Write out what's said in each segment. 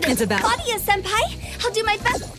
confident about Claudia-senpai. I'll do my best.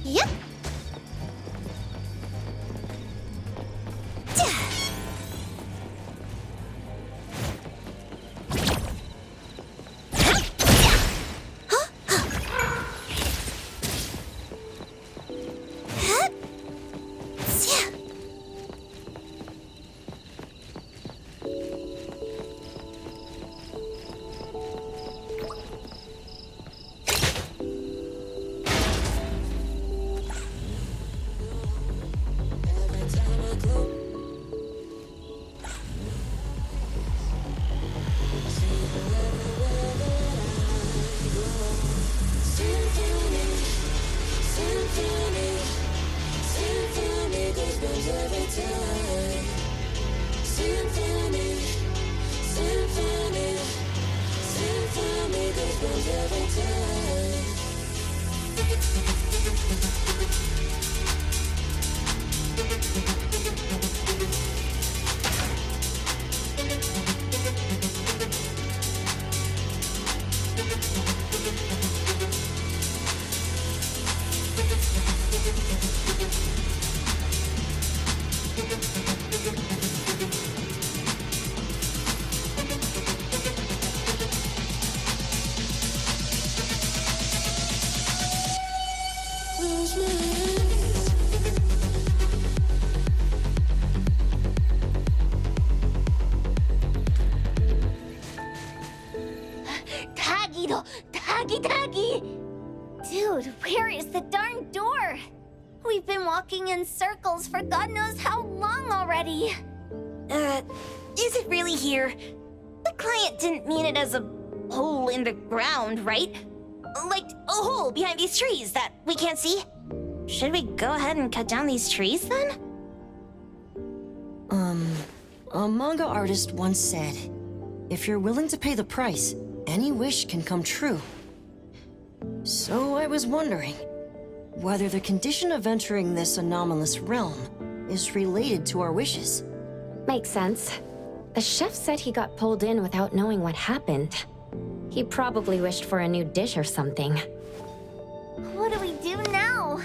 Yep. Tagi! Dude, where is the darn door? We've been walking in circles for God knows how long already. Is it really here? The client didn't mean it as a hole in the ground, right? Like a hole behind these trees that we can't see? Should we go ahead and cut down these trees then? A manga artist once said, if you're willing to pay the price, any wish can come true. So I was wondering whether the condition of entering this anomalous realm is related to our wishes. Makes sense. The chef said he got pulled in without knowing what happened. He probably wished for a new dish or something. What do we do now?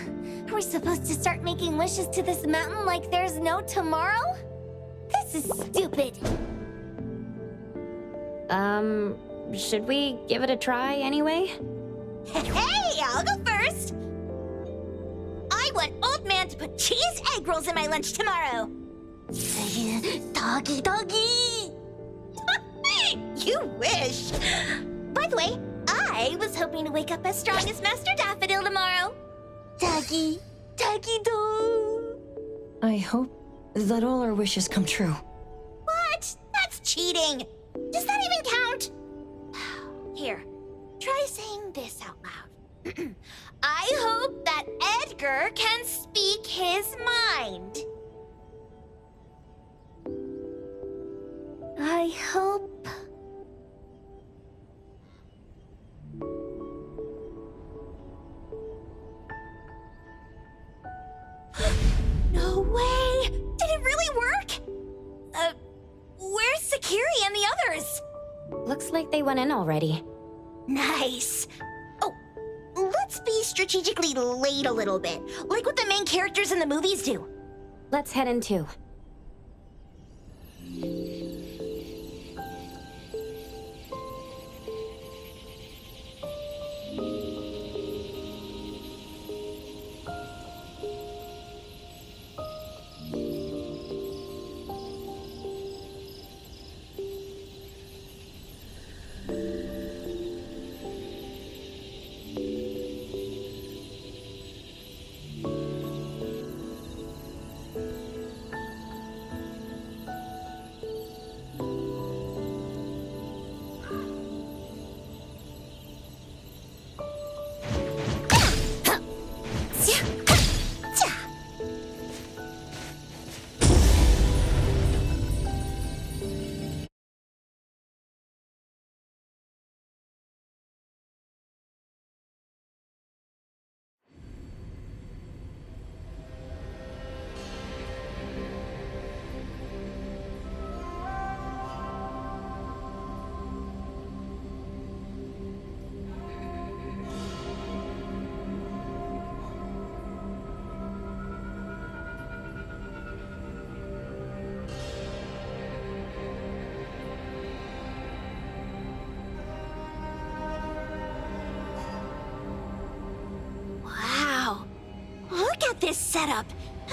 Are we supposed to start making wishes to this mountain like there's no tomorrow? This is stupid. Should we give it a try anyway? Hey, I'll go first. I want Old Man to put cheese egg rolls in my lunch tomorrow. Doggy. You wish. By the way, I was hoping to wake up as strong as Master Daffodil tomorrow. Doggy do. I hope that all our wishes come true. What? That's cheating. Does that even count? Here, try saying this out loud. I hope that Edgar can speak his mind. I hope... No way! Did it really work? Where's Sakiri and the others? Looks like they went in already. Nice. Oh, let's be strategically late a little bit, like what the main characters in the movies do. Let's head in too.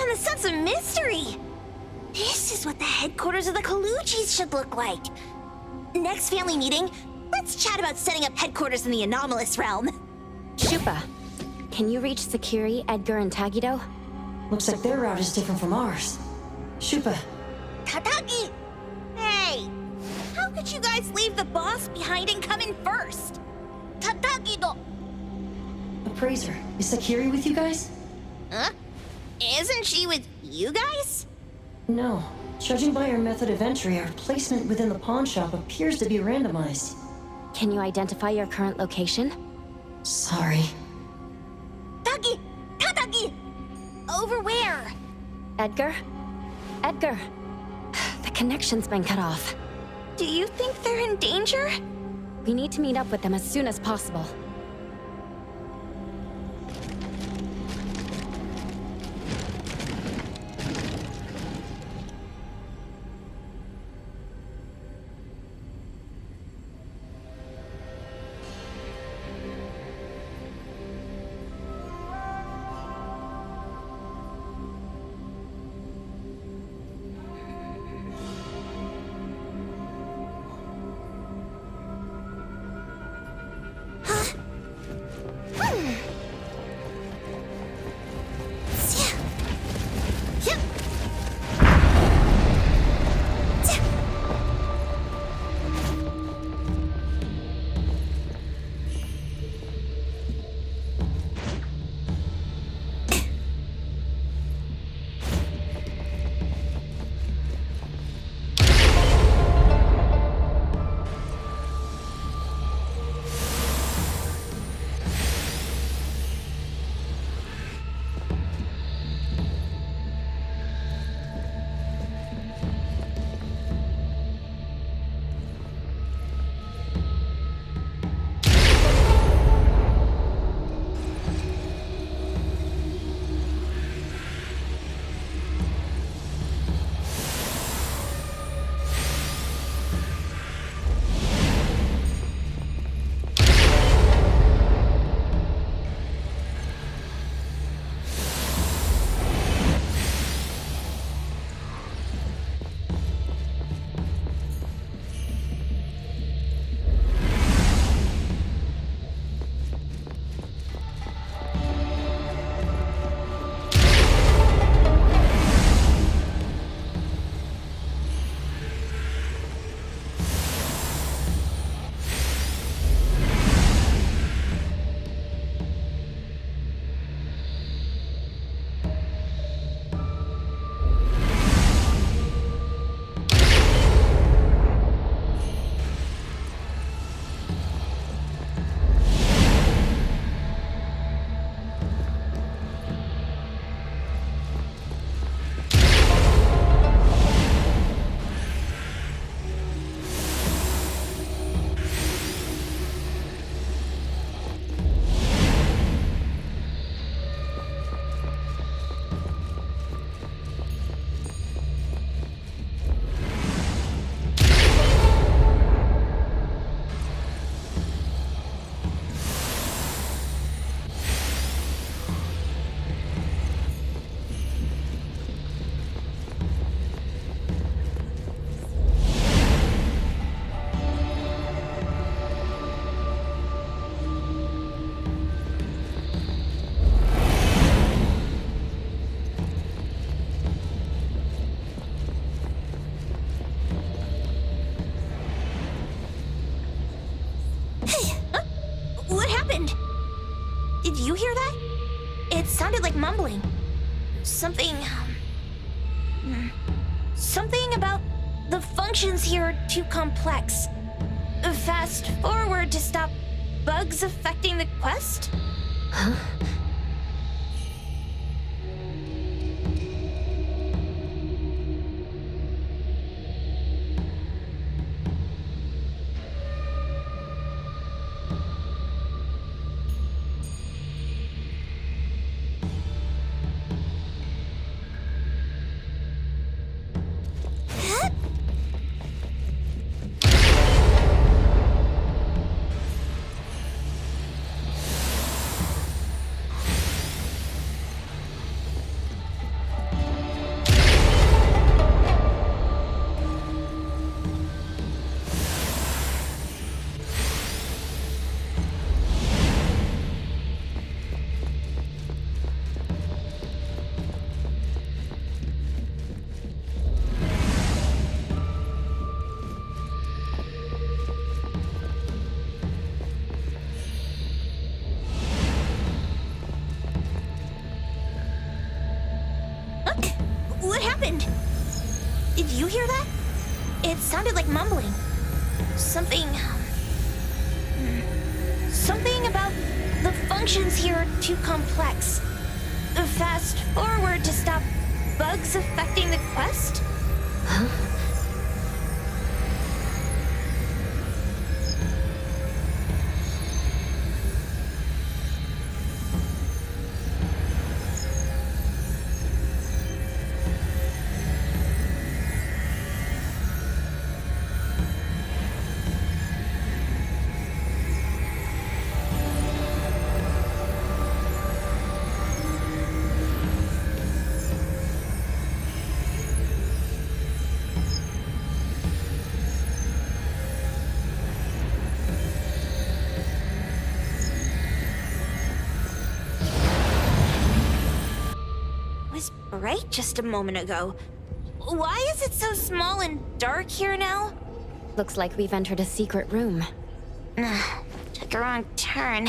And the sense of mystery! This is what the headquarters of the Kaluchis should look like. Next family meeting, let's chat about setting up headquarters in the anomalous realm. Shupa, can you reach Sakiri, Edgar, and Tagido? Looks like their route is different from ours. Shupa, Tatagi! Hey! How could you guys leave the boss behind and come in first? Tatagi-do! Appraiser, is Sakiri with you guys? Huh? Isn't she with you guys? No. Judging by our method of entry, our placement within the pawn shop appears to be randomized. Can you identify your current location? Sorry. Tagi! Tatagi! Over where? Edgar? Edgar! The connection's been cut off. Do you think they're in danger? We need to meet up with them as soon as possible. sounded like mumbling. Something about the functions here are too complex. Fast forward to stop bugs affecting the quest? Huh? Did you hear that? It sounded like mumbling. Something about the functions here are too complex. Fast forward to stop bugs affecting the quest? Bright just a moment ago. Why is it so small and dark here now? Looks like we've entered a secret room. Took a wrong turn.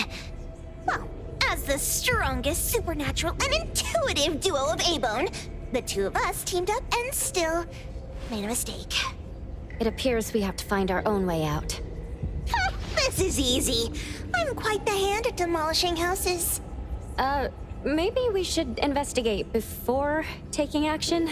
Well, as the strongest supernatural and intuitive duo of A-Bone, the two of us teamed up and still made a mistake. It appears we have to find our own way out. This is easy. I'm quite the hand at demolishing houses. Maybe we should investigate before taking action?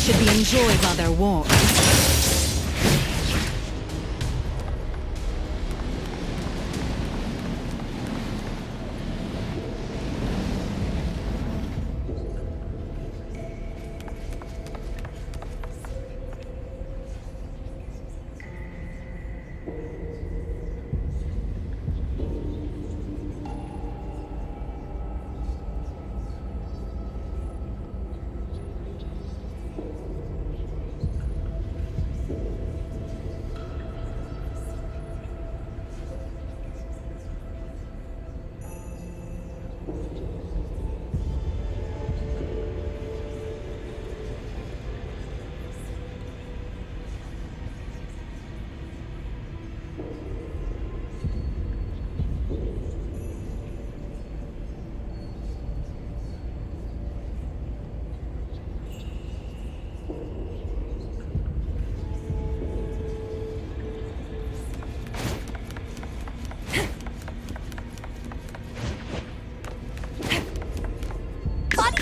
Should be enjoyed while they're warm.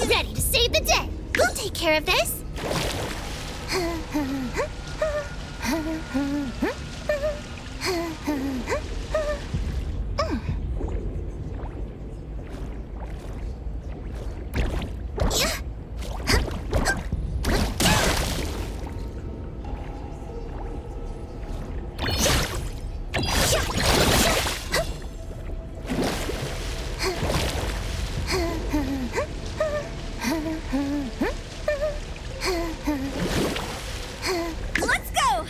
Ready to save the day. We'll take care of this. Let's go!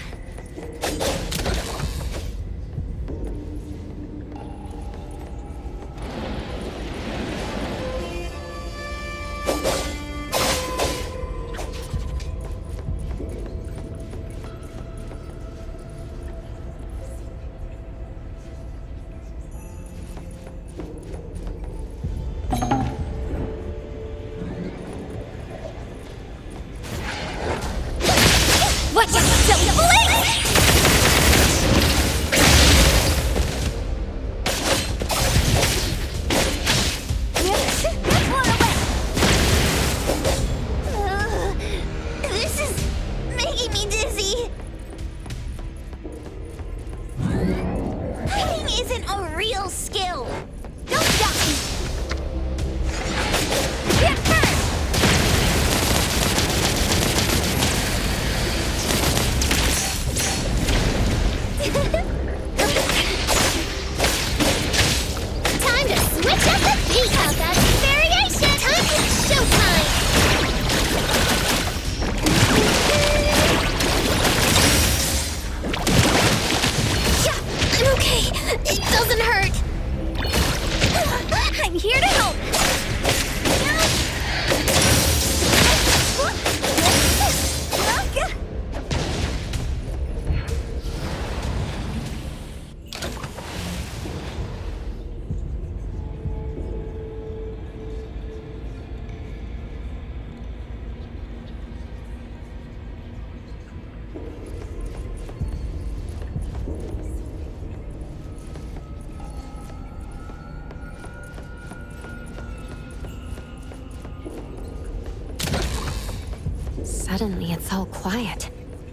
Suddenly, it's all quiet.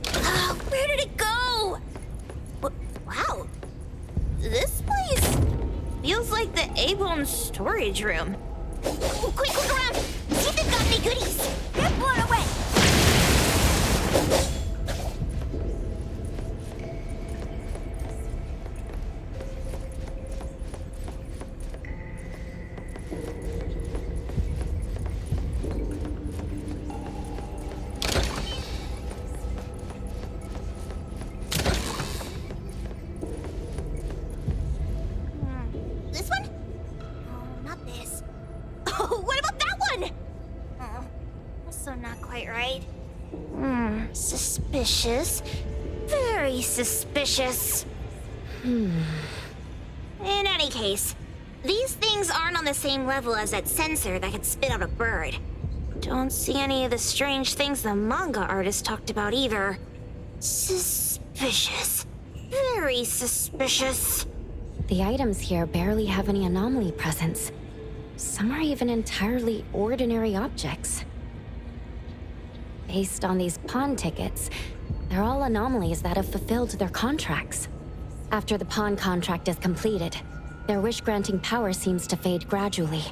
Oh, where did it go? Wow. This place feels like the A-Bone storage room. Oh, quick, look around! See if they've got any goodies! They're blown away! This one? Oh, not this. Oh, what about that one? Oh, also not quite right. Suspicious. Very suspicious. In any case, these things aren't on the same level as that sensor that could spit out a bird. Don't see any of the strange things the manga artist talked about either. Suspicious. Very suspicious. The items here barely have any anomaly presence. Some are even entirely ordinary objects. Based on these pawn tickets, they're all anomalies that have fulfilled their contracts. After the pawn contract is completed, their wish-granting power seems to fade gradually.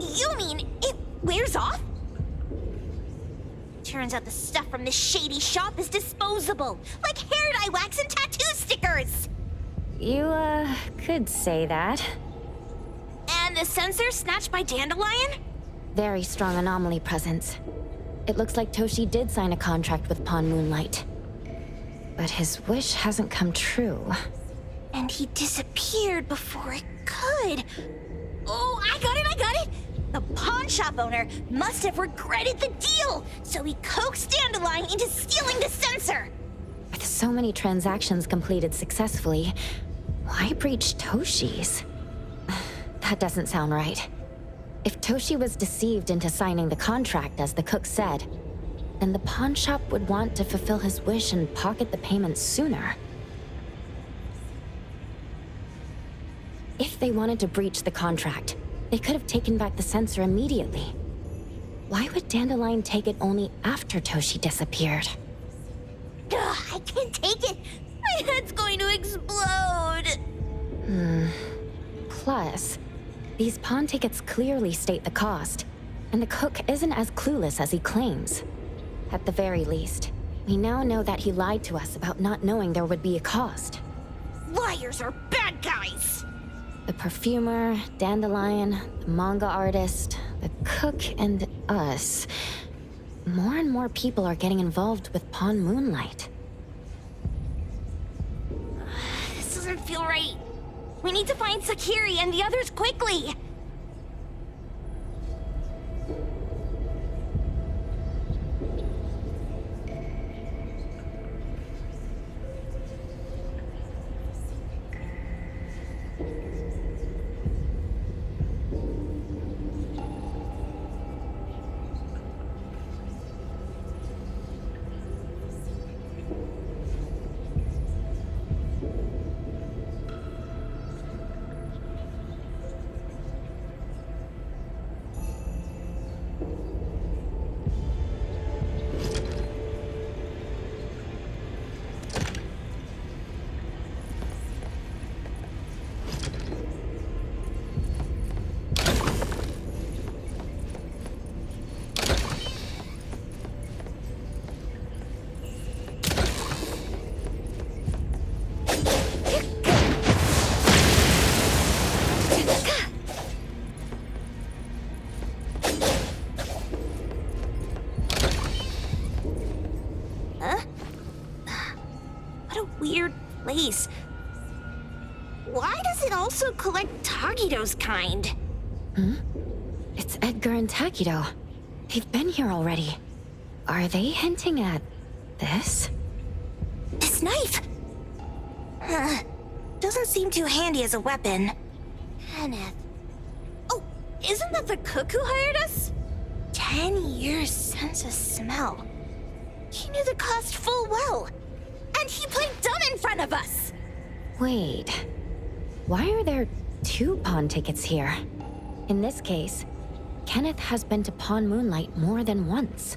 You mean it wears off? Turns out the stuff from this shady shop is disposable, like hair dye wax and tattoo stickers! You, could say that. And the sensor snatched by Dandelion? Very strong anomaly presence. It looks like Toshi did sign a contract with Pawn Moonlight. But his wish hasn't come true. And he disappeared before it could. Oh, I got it! The pawn shop owner must have regretted the deal, so he coaxed Dandelion into stealing the sensor. With so many transactions completed successfully, why breach Toshi's? That doesn't sound right. If Toshi was deceived into signing the contract, as the cook said, then the pawn shop would want to fulfill his wish and pocket the payment sooner. If they wanted to breach the contract, they could have taken back the sensor immediately. Why would Dandelion take it only after Toshi disappeared? Ugh, I can't take it. My head's going to explode. Plus, these pawn tickets clearly state the cost, and the cook isn't as clueless as he claims. At the very least, we now know that he lied to us about not knowing there would be a cost. Liars are bad guys. The perfumer, Dandelion, the manga artist, the cook, and us. More and more people are getting involved with Pawn Moonlight. This doesn't feel right. We need to find Sakiri and the others quickly. Weird place. Why does it also collect Tagido's kind? It's Edgar and Takido. They've been here already. Are they hinting at this? This knife! Doesn't seem too handy as a weapon. Kenneth. Oh, isn't that the cook who hired us? 10 years sense of smell. He knew the cost full well. And he played dumb in front of us! Wait. Why are there 2 pawn tickets here? In this case, Kenneth has been to Pawn Moonlight more than once.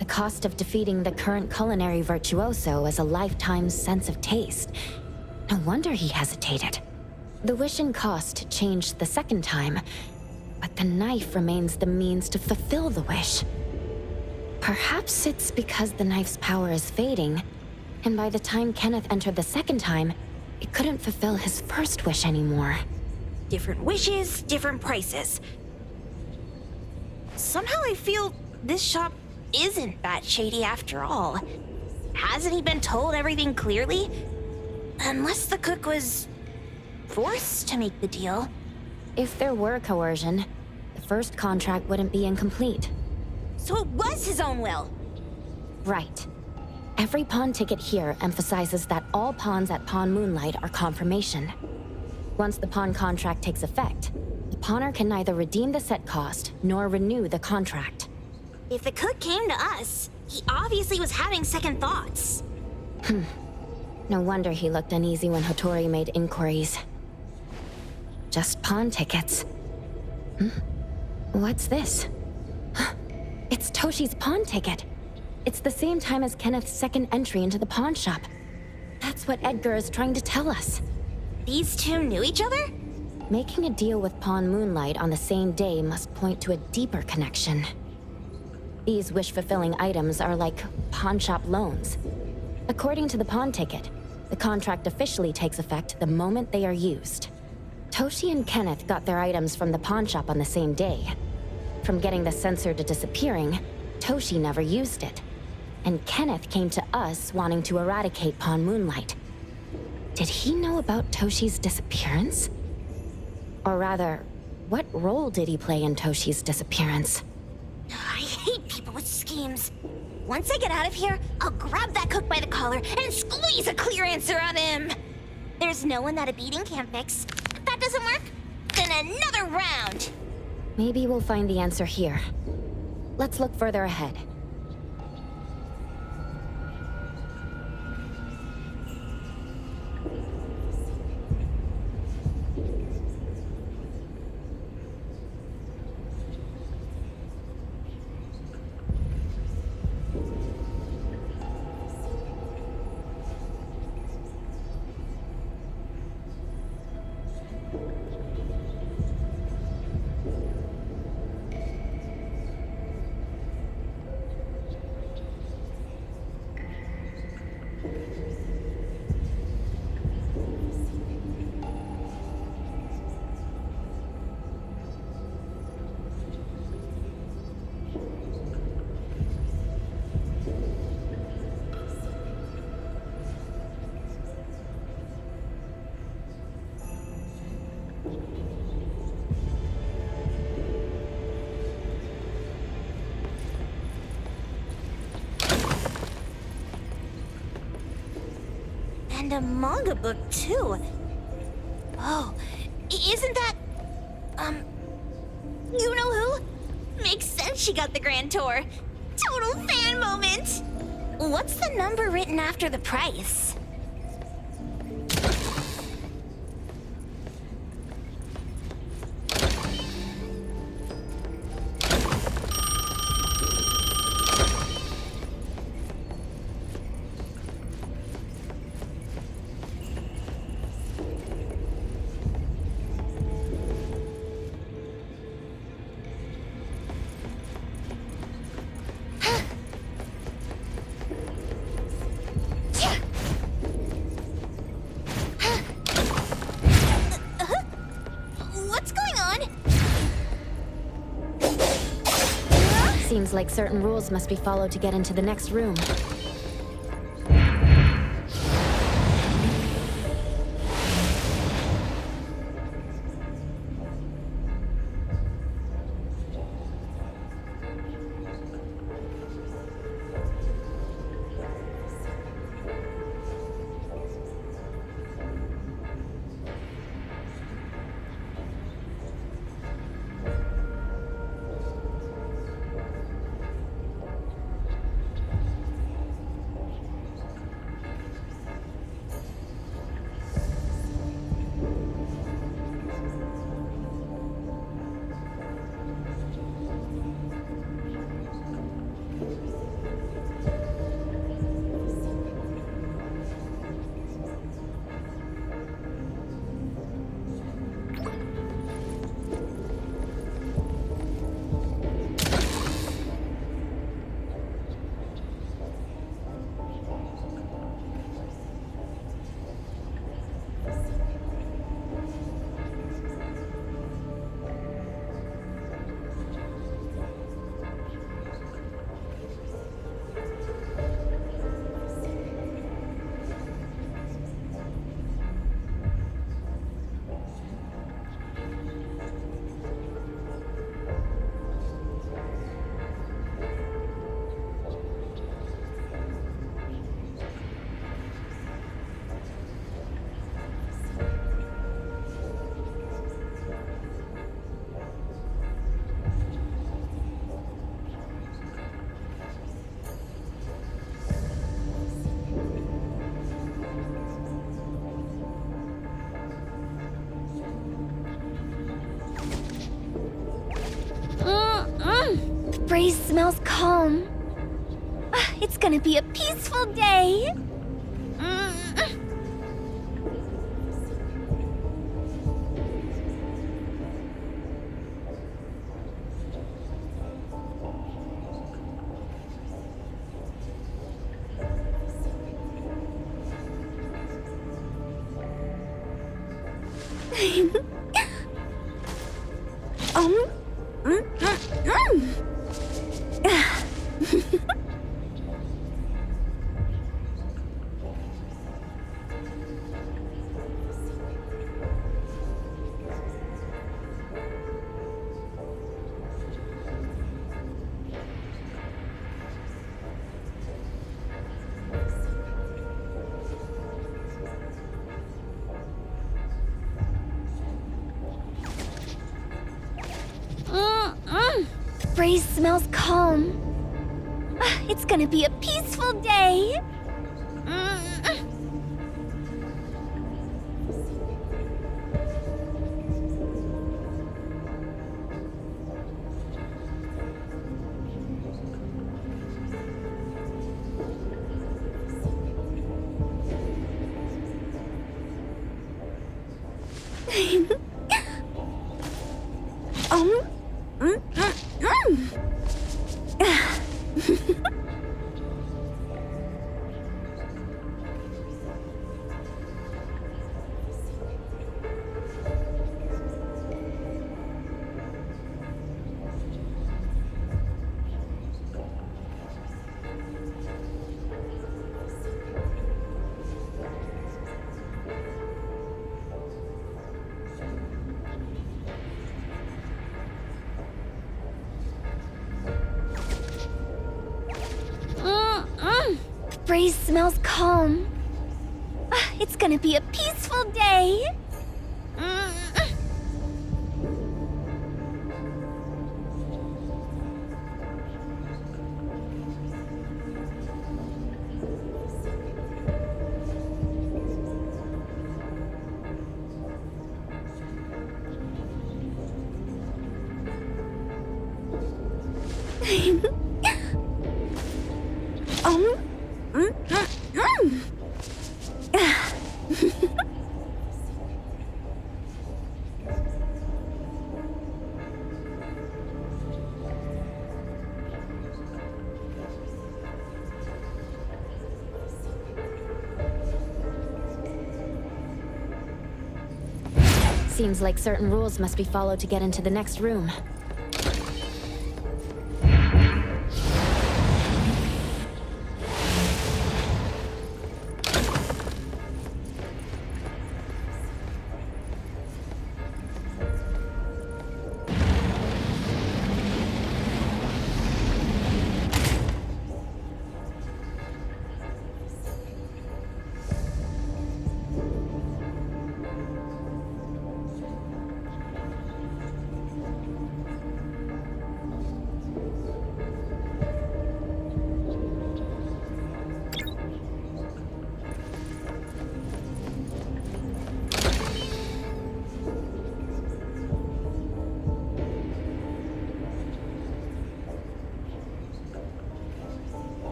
The cost of defeating the current culinary virtuoso is a lifetime's sense of taste. No wonder he hesitated. The wish and cost changed the second time, but the knife remains the means to fulfill the wish. Perhaps it's because the knife's power is fading, and by the time Kenneth entered the second time, it couldn't fulfill his first wish anymore. Different wishes, different prices. Somehow I feel this shop isn't that shady after all. Hasn't he been told everything clearly? Unless the cook was forced to make the deal. If there were coercion, the first contract wouldn't be incomplete. So it was his own will. Right. Every pawn ticket here emphasizes that all pawns at Pawn Moonlight are confirmation. Once the pawn contract takes effect, the pawner can neither redeem the set cost nor renew the contract. If the cook came to us, he obviously was having second thoughts. No wonder he looked uneasy when Hotori made inquiries. Just pawn tickets. What's this? It's Toshi's pawn ticket. It's the same time as Kenneth's second entry into the pawn shop. That's what Edgar is trying to tell us. These two knew each other? Making a deal with Pawn Moonlight on the same day must point to a deeper connection. These wish-fulfilling items are like pawn shop loans. According to the pawn ticket, the contract officially takes effect the moment they are used. Toshi and Kenneth got their items from the pawn shop on the same day. From getting the sensor to disappearing, Toshi never used it. And Kenneth came to us wanting to eradicate Pawn Moonlight. Did he know about Toshi's disappearance? Or rather, what role did he play in Toshi's disappearance? I hate people with schemes. Once I get out of here, I'll grab that cook by the collar and squeeze a clear answer out of him. There's no one that a beating can't fix. If that doesn't work, then another round. Maybe we'll find the answer here. Let's look further ahead. And a manga book, too. Oh, isn't that... you know who? Makes sense she got the grand tour. Total fan moment! What's the number written after the price? Seems like certain rules must be followed to get into the next room. Breeze smells calm. It's gonna be a peaceful day. Breeze smells calm. It's gonna be a peaceful day. Breeze smells calm. It's gonna be a peaceful day. Seems like certain rules must be followed to get into the next room.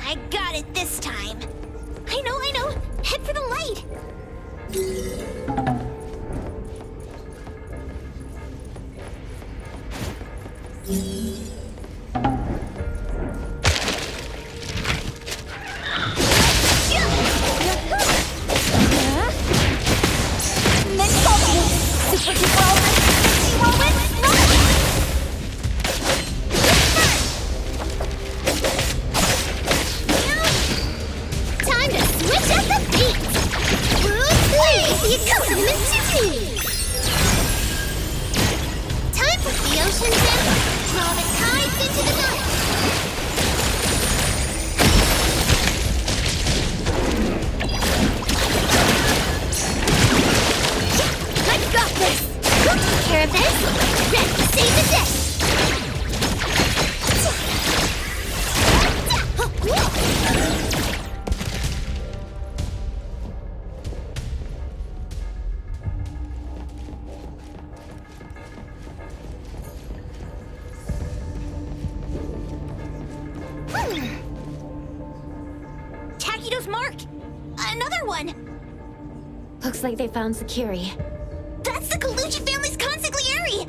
I got it this time. I know. Head for the light. Time to switch up the beat! Bruce Lee, you come time for the ocean's end. Draw the tides into the night. of this. Ready to save the day. Takido's mark! Another one! Looks like they found Sakiri. That's the Kaluchi family's consigliere!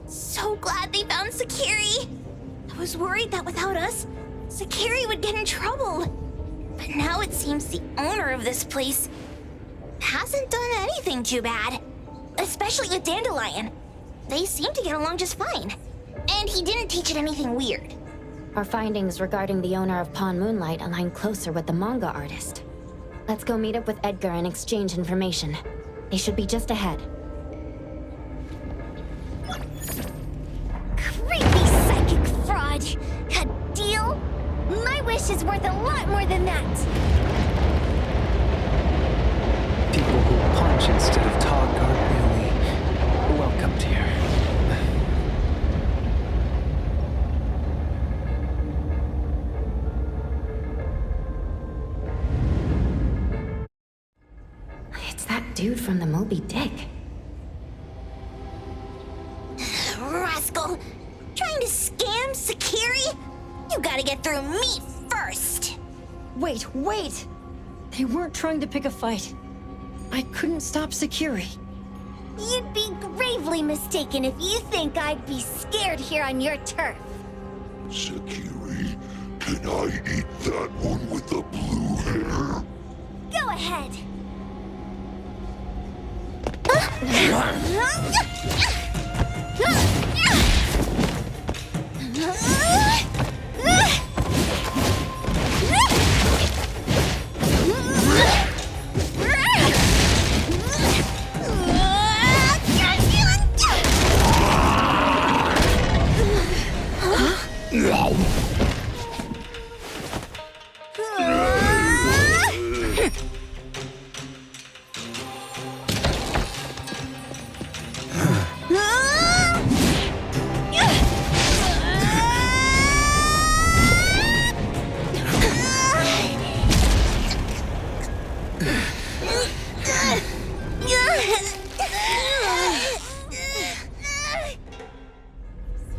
So glad they found Sakiri! I was worried that without us, Sakiri would get in trouble. But now it seems the owner of this place hasn't done anything too bad. Especially with Dandelion. They seem to get along just fine. And he didn't teach it anything weird. Our findings regarding the owner of Pawn Moonlight align closer with the manga artist. Let's go meet up with Edgar and exchange information. They should be just ahead. Creepy psychic fraud. A deal? My wish is worth a lot more than that. People who punch instead of talk are really welcomed here. It's that dude from the Moby Dick. Rascal! Trying to scam Sakiri? You gotta get through me first! Wait! They weren't trying to pick a fight. I couldn't stop Sakiri. You'd be gravely mistaken if you think I'd be scared here on your turf. Sakiri, can I eat that one with the blue hair? Go ahead.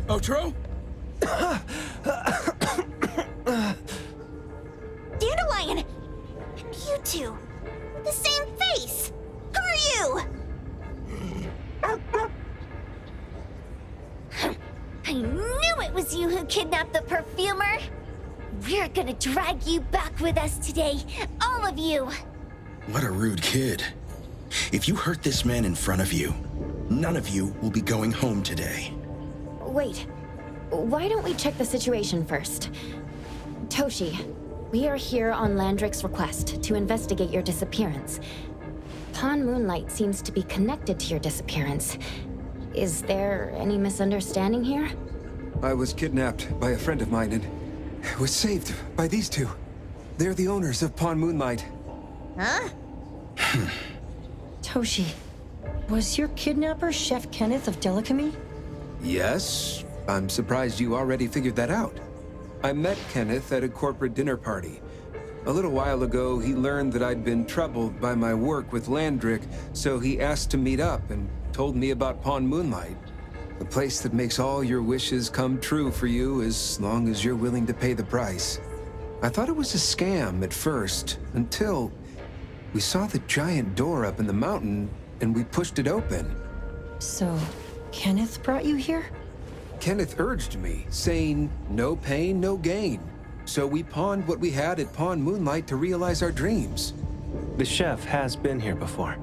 Otro? Dandelion! And you two, with the same face! Who are you? I knew it was you who kidnapped the perfumer. We're gonna drag you back with us today, all of you. What a rude kid. If you hurt this man in front of you, none of you will be going home today. Wait. Why don't we check the situation first? Toshi, we are here on Landrick's request to investigate your disappearance. Pawn Moonlight seems to be connected to your disappearance. Is there any misunderstanding here? I was kidnapped by a friend of mine and was saved by these two. They're the owners of Pawn Moonlight. Huh? Toshi, was your kidnapper Chef Kenneth of Delicamy? Yes? I'm surprised you already figured that out. I met Kenneth at a corporate dinner party. A little while ago, he learned that I'd been troubled by my work with Landrick, so he asked to meet up and told me about Pawn Moonlight. A place that makes all your wishes come true for you as long as you're willing to pay the price. I thought it was a scam at first, until we saw the giant door up in the mountain and we pushed it open. So, Kenneth brought you here? Kenneth urged me, saying, no pain, no gain. So we pawned what we had at Pawn Moonlight to realize our dreams. The chef has been here before.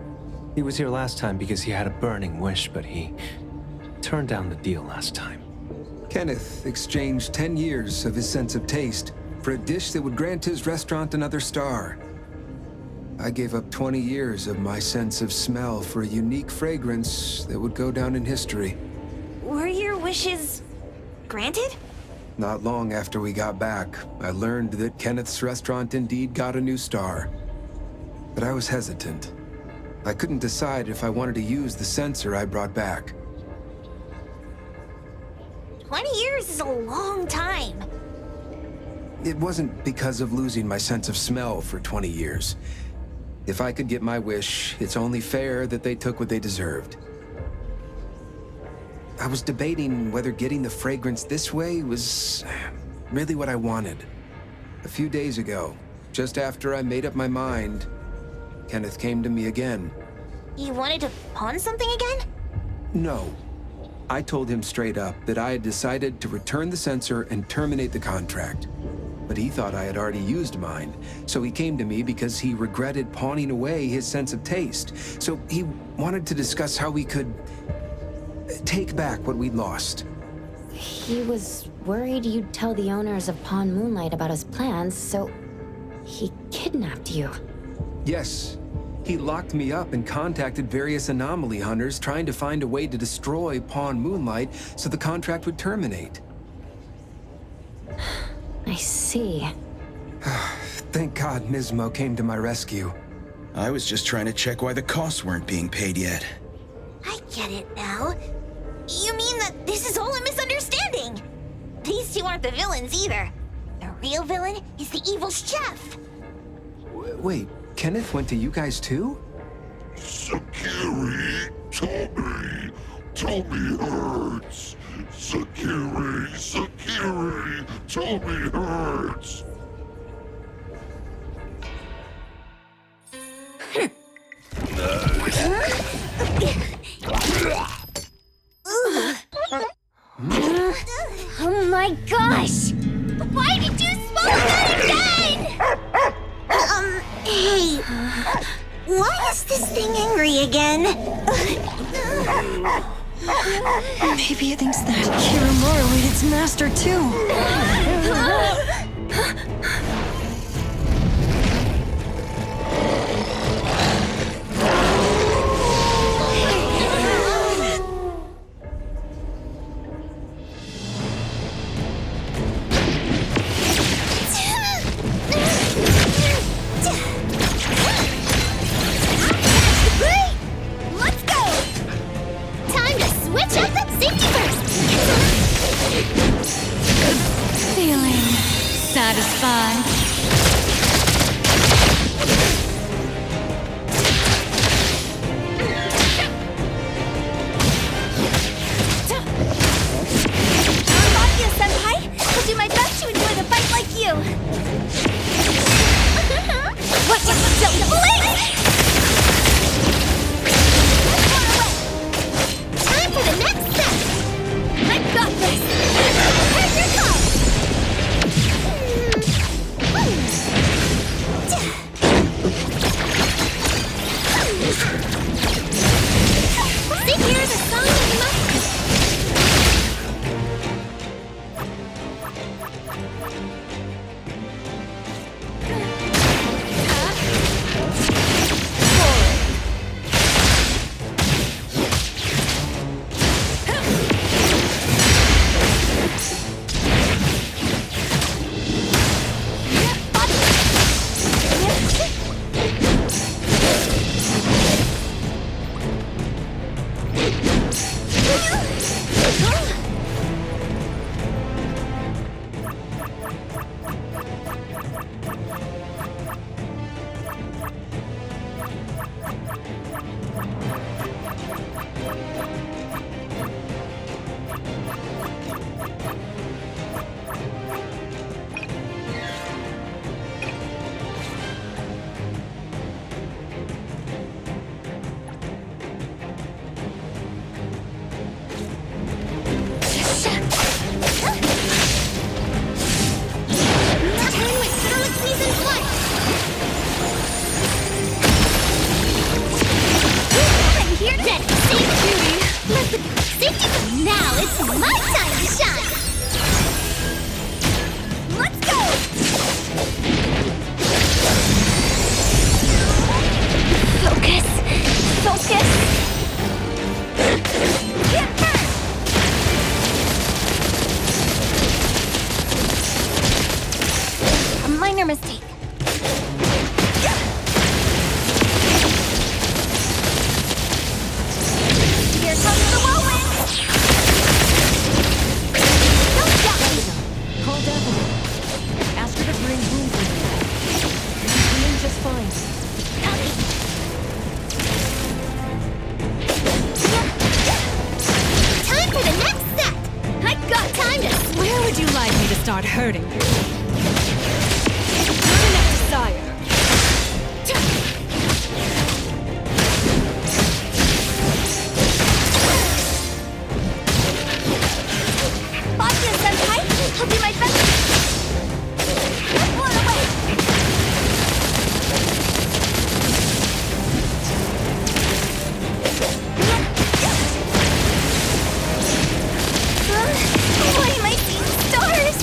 He was here last time because he had a burning wish, but he turned down the deal last time. Kenneth exchanged 10 years of his sense of taste for a dish that would grant his restaurant another star. I gave up 20 years of my sense of smell for a unique fragrance that would go down in history. Were your wishes granted? Not long after we got back, I learned that Kenneth's restaurant indeed got a new star. But I was hesitant. I couldn't decide if I wanted to use the sensor I brought back. 20 years is a long time. It wasn't because of losing my sense of smell for 20 years. If I could get my wish, it's only fair that they took what they deserved. I was debating whether getting the fragrance this way was really what I wanted. A few days ago, just after I made up my mind, Kenneth came to me again. You wanted to pawn something again? No. I told him straight up that I had decided to return the sensor and terminate the contract. But he thought I had already used mine, so he came to me because he regretted pawning away his sense of taste. So he wanted to discuss how we could take back what we'd lost. He was worried you'd tell the owners of Pawn Moonlight about his plans, so he kidnapped you. Yes. He locked me up and contacted various anomaly hunters trying to find a way to destroy Pawn Moonlight so the contract would terminate. I see. Thank God Nismo came to my rescue. I was just trying to check why the costs weren't being paid yet. I get it now. You mean that this is all a misunderstanding? These two aren't the villains either. The real villain is the evil chef. Wait, Kenneth went to you guys too? Sakiri, Tommy hurts. Sakiri, Tommy hurts. Oh my gosh! Why did you smoke that again? Hey. Why is this thing angry again? Maybe it thinks that Kirimura ate its master too. Let's go! Time to switch up the safety first! Feeling satisfied. Senpai! I'll do my best to enjoy the fight like you! Watch out! Don't blink! Time for the next step! I've got this! Here's your call! See, here's a song you must... minor mistake. start hurting you. Good enough desire. Boston Senpai, I'll do my best. Blown away. Why am I seeing stars?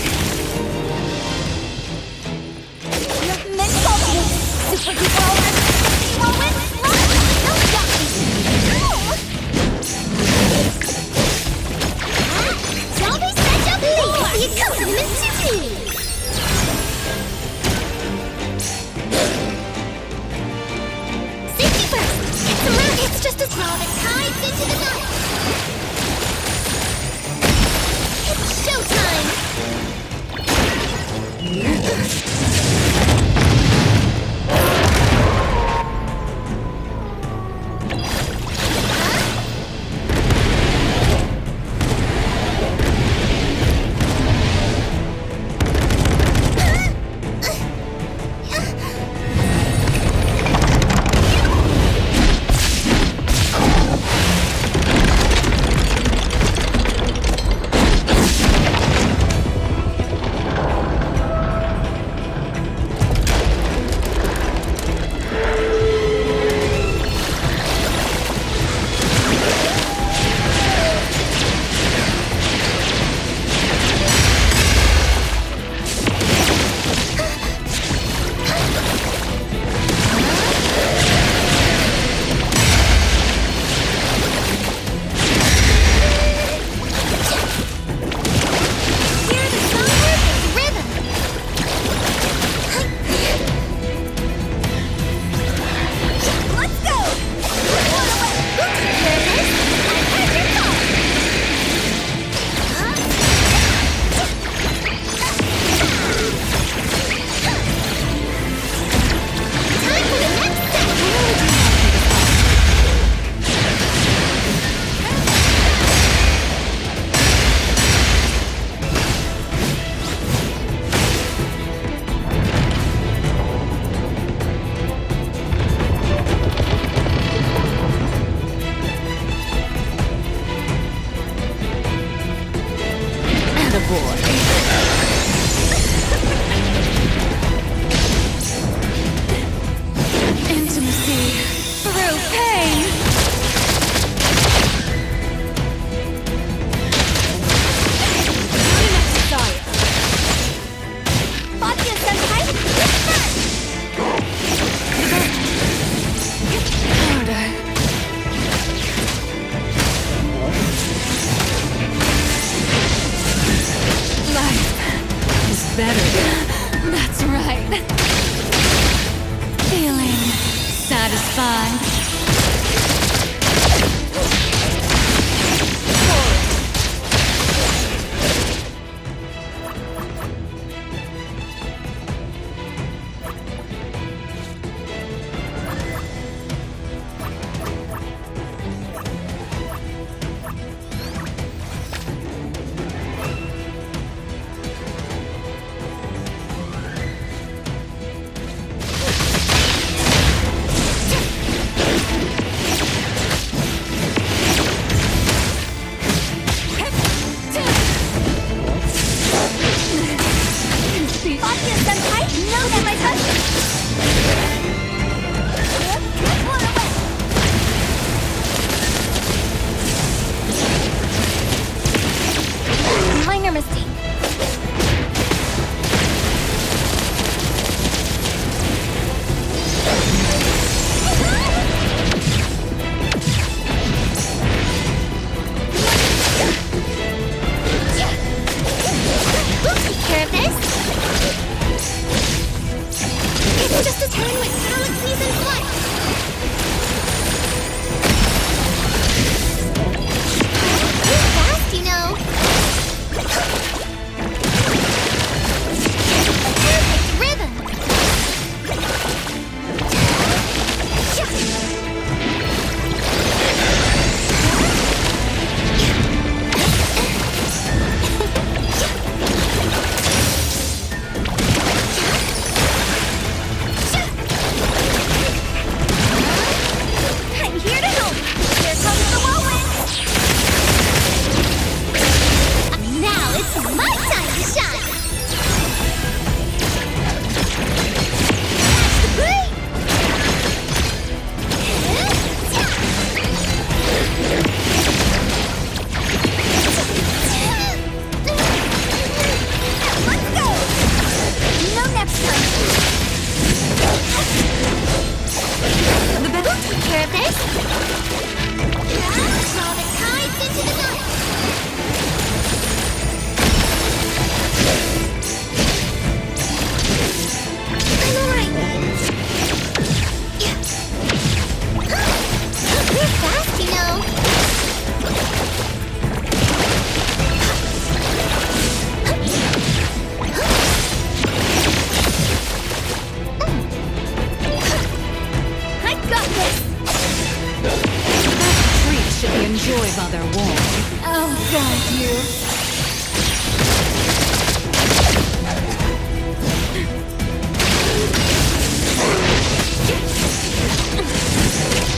enjoy while they're warm. I'll guide you.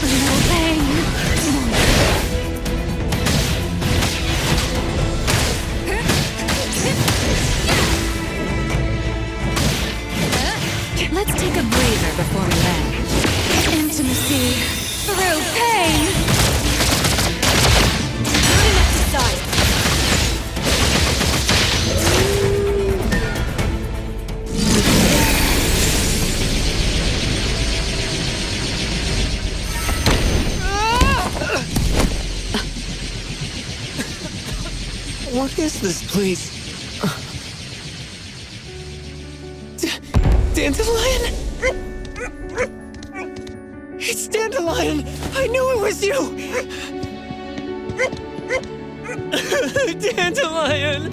No pain. Let's take a breather before we land. Intimacy through pain. Moving up to side. What is this place? Dandelion? It's Dandelion! I knew it was you! Dandelion!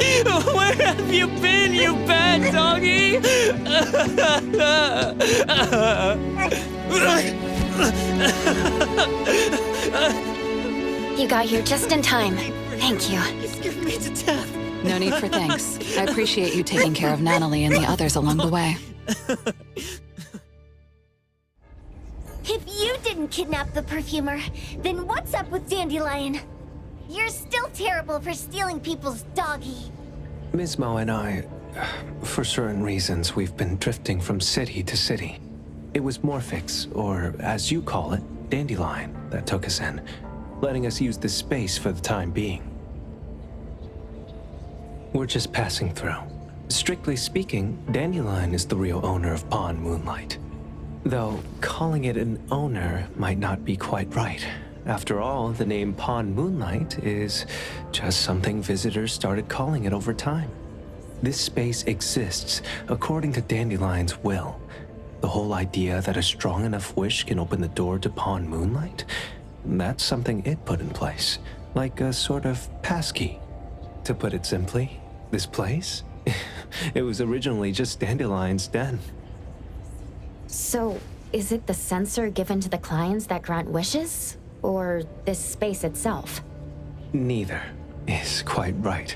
Where have you been, you bad doggy? You got here just in time. Thank you. He's giving me to death. No need for thanks. I appreciate you taking care of Natalie and the others along the way. If you didn't kidnap the perfumer, then what's up with Dandelion? You're still terrible for stealing people's doggy. Mismo and I, for certain reasons, we've been drifting from city to city. It was Morphix, or as you call it, Dandelion, that took us in, letting us use this space for the time being. We're just passing through. Strictly speaking, Dandelion is the real owner of Pawn Moonlight. Though calling it an owner might not be quite right. After all, the name Pawn Moonlight is just something visitors started calling it over time. This space exists according to Dandelion's will. The whole idea that a strong enough wish can open the door to Pawn Moonlight, that's something it put in place, like a sort of passkey. To put it simply, this place? It was originally just Dandelion's den. So, is it the sensor given to the clients that grant wishes? Or this space itself? Neither is quite right.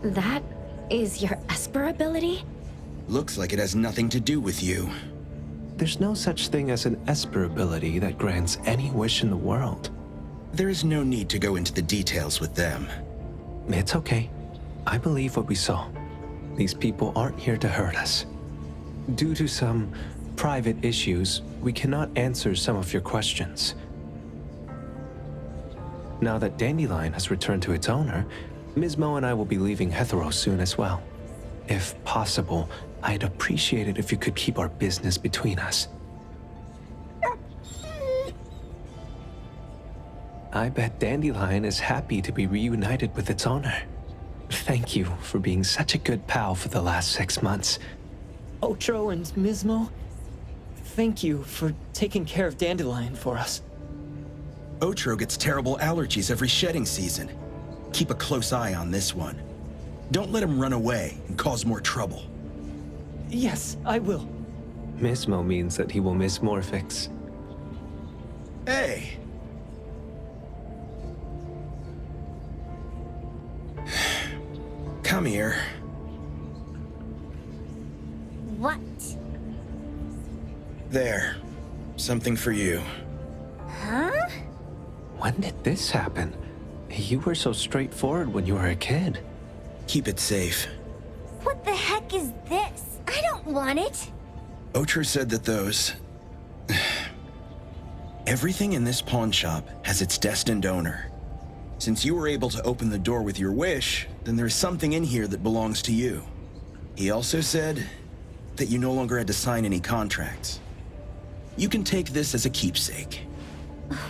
That is your Esper ability? Looks like it has nothing to do with you. There's no such thing as an Esper ability that grants any wish in the world. There is no need to go into the details with them. It's okay. I believe what we saw. These people aren't here to hurt us. Due to some private issues, we cannot answer some of your questions. Now that Dandelion has returned to its owner, Mismo and I will be leaving Hetheros soon as well. If possible, I'd appreciate it if you could keep our business between us. I bet Dandelion is happy to be reunited with its owner. Thank you for being such a good pal for the last 6 months. Otro and Mismo, thank you for taking care of Dandelion for us. Otro gets terrible allergies every shedding season. Keep a close eye on this one. Don't let him run away and cause more trouble. Yes, I will. Mismo means that he will miss Morphix. Hey! Come here. What? There. Something for you. Huh? When did this happen? You were so straightforward when you were a kid. Keep it safe. What the heck is this? I don't want it. Otro said that those... Everything in this pawn shop has its destined owner. Since you were able to open the door with your wish, then there's something in here that belongs to you. He also said that you no longer had to sign any contracts. You can take this as a keepsake.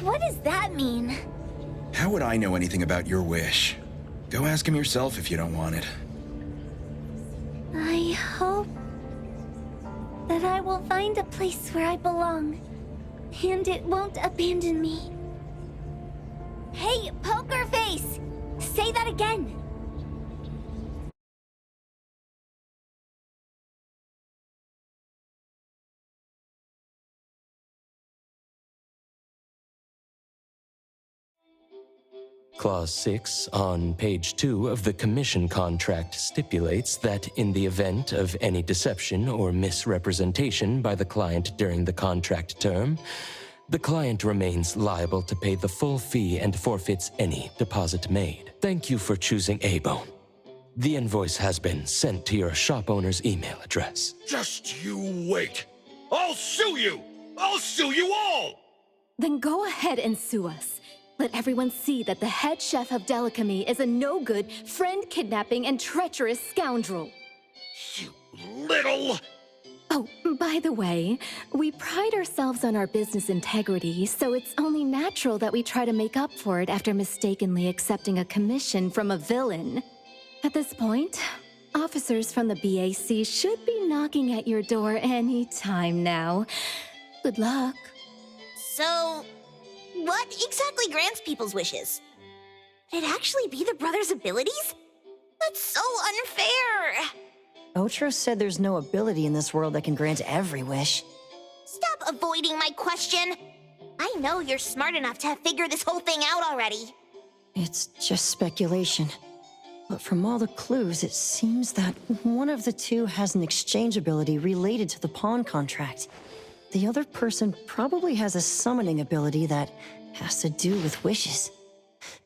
What does that mean? How would I know anything about your wish? Go ask him yourself if you don't want it. I hope that I will find a place where I belong, and it won't abandon me. Hey, Poker Face! Say that again! Clause 6 on page 2 of the commission contract stipulates that in the event of any deception or misrepresentation by the client during the contract term, the client remains liable to pay the full fee and forfeits any deposit made. Thank you for choosing A-Bone. The invoice has been sent to your shop owner's email address. Just you wait. I'll sue you! I'll sue you all! Then go ahead and sue us. Let everyone see that the head chef of Delicamy is a no-good, friend-kidnapping, and treacherous scoundrel. You little... Oh, by the way, we pride ourselves on our business integrity, so it's only natural that we try to make up for it after mistakenly accepting a commission from a villain. At this point, officers from the BAC should be knocking at your door any time now. Good luck. So, what exactly grants people's wishes? Could it actually be the brothers' abilities? That's so unfair! Otro said there's no ability in this world that can grant every wish. Stop avoiding my question! I know you're smart enough to have figured this whole thing out already. It's just speculation. But from all the clues, it seems that one of the two has an exchange ability related to the pawn contract. The other person probably has a summoning ability that has to do with wishes.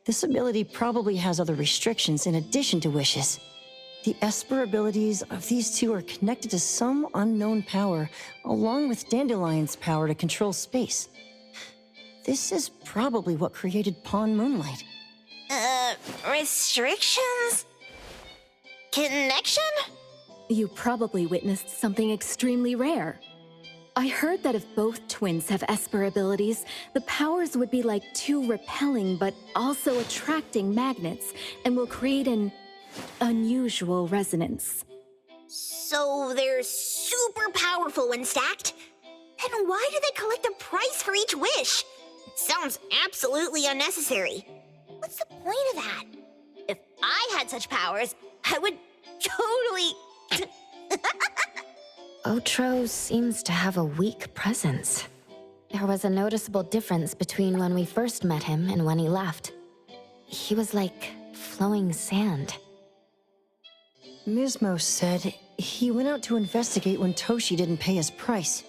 This ability probably has other restrictions in addition to wishes. The Esper abilities of these two are connected to some unknown power, along with Dandelion's power to control space. This is probably what created Pawn Moonlight. Restrictions? Connection? You probably witnessed something extremely rare. I heard that if both twins have Esper abilities, the powers would be like two repelling but also attracting magnets, and will create an unusual resonance. So they're super powerful when stacked? Then why do they collect a price for each wish? It sounds absolutely unnecessary. What's the point of that? If I had such powers, I would totally... Otro seems to have a weak presence. There was a noticeable difference between when we first met him and when he left. He was like flowing sand. Mismo said he went out to investigate when Toshi didn't pay his price.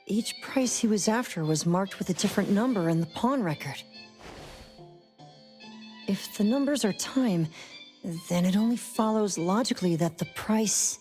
Each price he was after was marked with a different number in the pawn record. If the numbers are time, then it only follows logically that the price